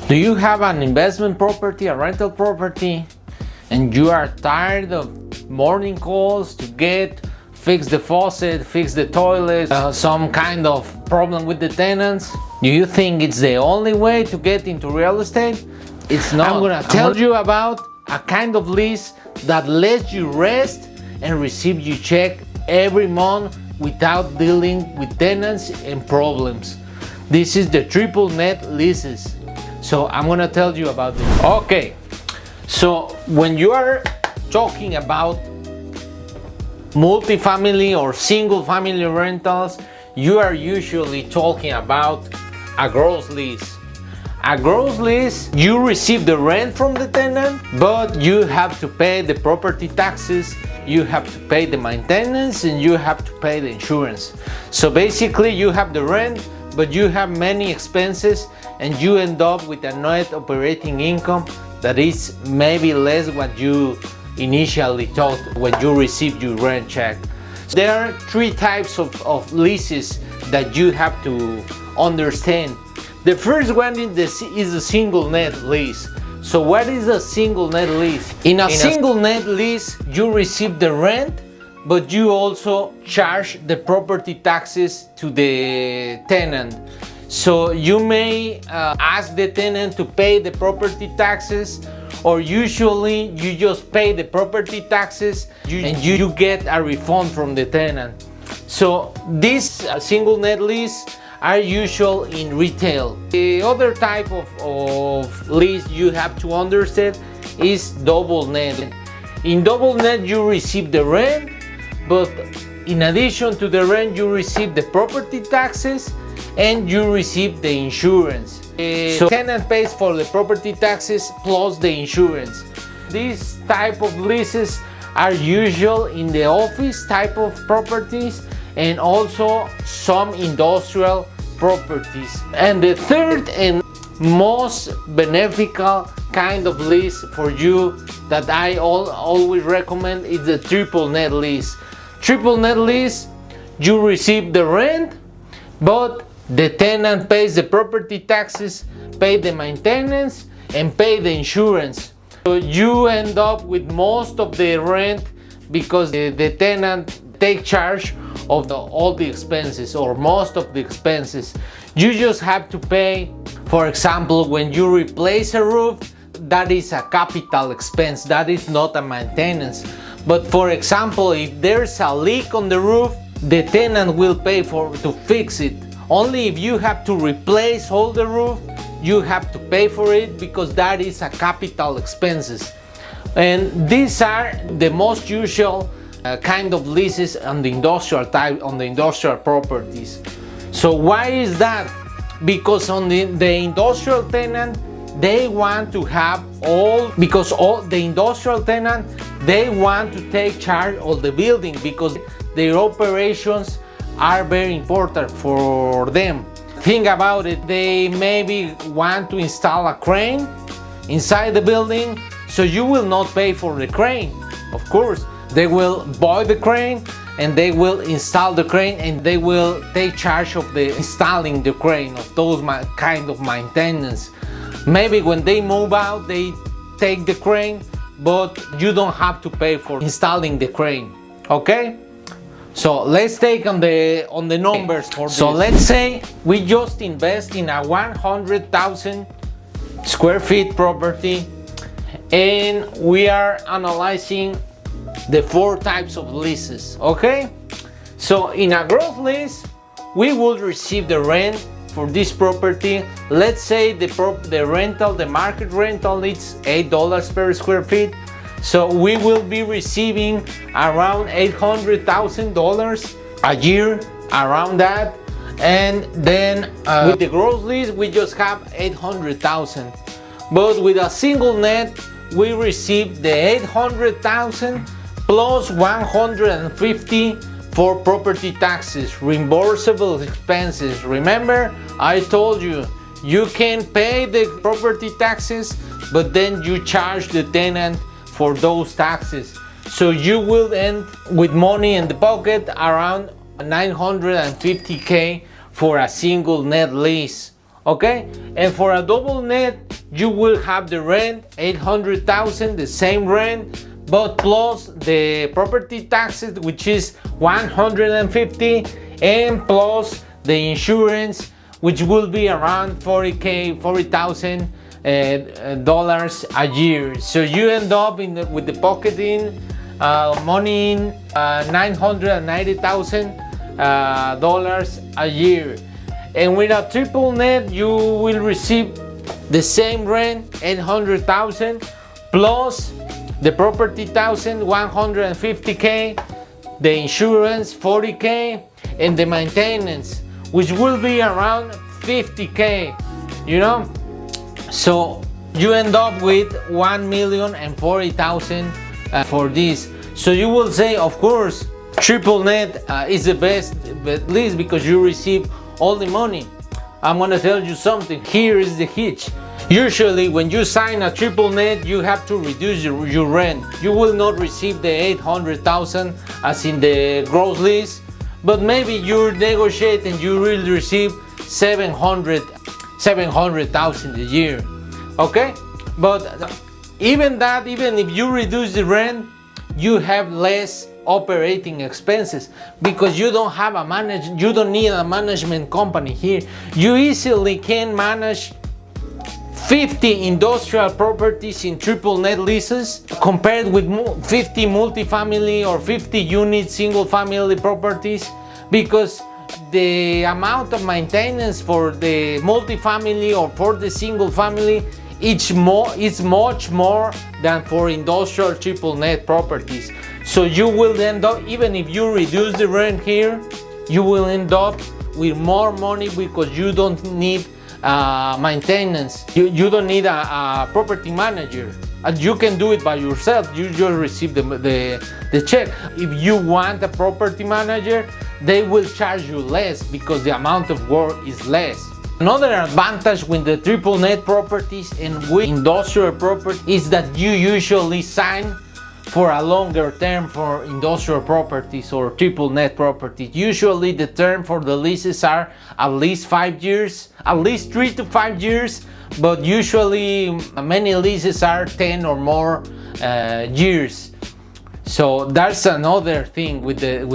Do you have an investment property, a rental property, and you are tired of morning calls to fix the faucet, fix the toilet, some kind of problem with the tenants? Do you think it's the only way to get into real estate? It's not. I'm gonna tell you about a kind of lease that lets you rest and receive your check every month without dealing with tenants and problems. This is the Triple Net Leases. So I'm gonna tell you about this. Okay, so when you are talking about multifamily or single family rentals, you are usually talking about a gross lease. A gross lease, you receive the rent from the tenant, but you have to pay the property taxes, you have to pay the maintenance, and you have to pay the insurance. So basically you have the rent, but you have many expenses, and you end up with a net operating income that is maybe less what you initially thought when you received your rent check. There are three types of leases that you have to understand. The first one is a single net lease. So what is a single net lease? In a single net lease, you receive the rent, but you also charge the property taxes to the tenant. So you may ask the tenant to pay the property taxes, or usually you just pay the property taxes and you get a refund from the tenant. So this single net lease are usual in retail. The other type of lease you have to understand is double net. In double net, you receive the rent, but in addition to the rent, you receive the property taxes and you receive the insurance. So the tenant pays for the property taxes plus the insurance. These type of leases are usual in the office type of properties and also some industrial properties. And the third and most beneficial kind of lease for you that I always recommend is the triple net lease. Triple net lease, you receive the rent, but the tenant pays the property taxes, pay the maintenance, and pay the insurance. So you end up with most of the rent because the tenant take charge of all the expenses or most of the expenses. You just have to pay, for example, when you replace a roof, that is a capital expense, that is not a maintenance. But for example, if there's a leak on the roof, the tenant will pay to fix it. Only if you have to replace all the roof, you have to pay for it because that is a capital expenses. And these are the most usual kind of leases on the industrial type, on the industrial properties. So why is that? Because on the industrial tenant, they want to have the industrial tenant, they want to take charge of the building because their operations are very important for them. Think about it, they maybe want to install a crane inside the building, so you will not pay for the crane. Of course, they will buy the crane and they will install the crane and they will take charge of the installing the crane, of those kind of maintenance. Maybe when they move out, they take the crane, but you don't have to pay for installing the crane. Okay? So let's take on the numbers for this. So let's say we just invest in a 100,000 square feet property and we are analyzing the four types of leases. Okay? So in a gross lease, we will receive the rent for this property. Let's say the market rental is $8 per square feet. So we will be receiving around $800,000 a year, around that. And then with the gross lease, we just have $800,000. But with a single net, we receive the $800,000 plus $150,000 for property taxes, reimbursable expenses. Remember, I told you, you can pay the property taxes, but then you charge the tenant for those taxes. So you will end with money in the pocket around $950K for a single net lease. Okay? And for a double net, you will have the rent 800,000, the same rent, but plus the property taxes, which is 150, and plus the insurance, which will be around $40,000 a year. So you end up with the pocketing money in $990,000 a year. And with a triple net, you will receive the same rent, 800,000, plus the property thousand, 150K, the insurance 40K, and the maintenance, which will be around 50K, you know. So you end up with 1,040,000 for this. So you will say, of course, triple net is the best, at least because you receive all the money. I'm gonna tell you something. Here is the hitch. Usually when you sign a triple net, you have to reduce your rent. You will not receive the 800,000 as in the gross lease, but maybe you negotiate and you will receive 700,000 a year. Okay, but even if you reduce the rent, you have less operating expenses because you don't need a management company here. You easily can manage 50 industrial properties in triple net leases compared with 50 multifamily or 50 unit single family properties, because the amount of maintenance for the multifamily or for the single family is much more than for industrial triple net properties. So you will end up, even if you reduce the rent here, you will end up with more money because you don't need maintenance. You don't need a property manager. You can do it by yourself. You just receive the check. If you want a property manager, they will charge you less because the amount of work is less. Another advantage with the triple net properties and with industrial property is that you usually sign for a longer term for industrial properties or triple net properties. Usually the term for the leases are at least 5 years, at least 3 to 5 years, but usually many leases are 10 or more years. So that's another thing with the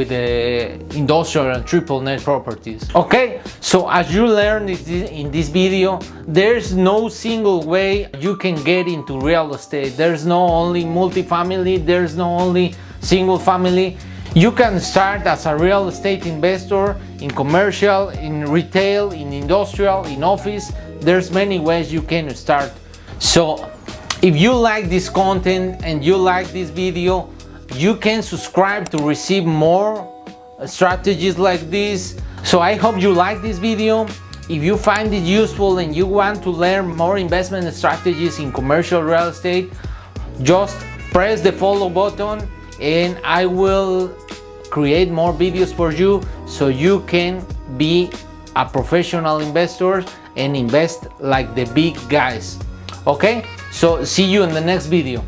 industrial and triple net properties. Okay, so as you learned in this video, there's no single way you can get into real estate. There's no only multifamily, there's no only single family. You can start as a real estate investor in commercial, in retail, in industrial, in office. There's many ways you can start. So if you like this content and you like this video, you can subscribe to receive more strategies like this. So I hope you like this video. If you find it useful and you want to learn more investment strategies in commercial real estate, just press the follow button and I will create more videos for you so you can be a professional investor and invest like the big guys. Okay, so see you in the next video.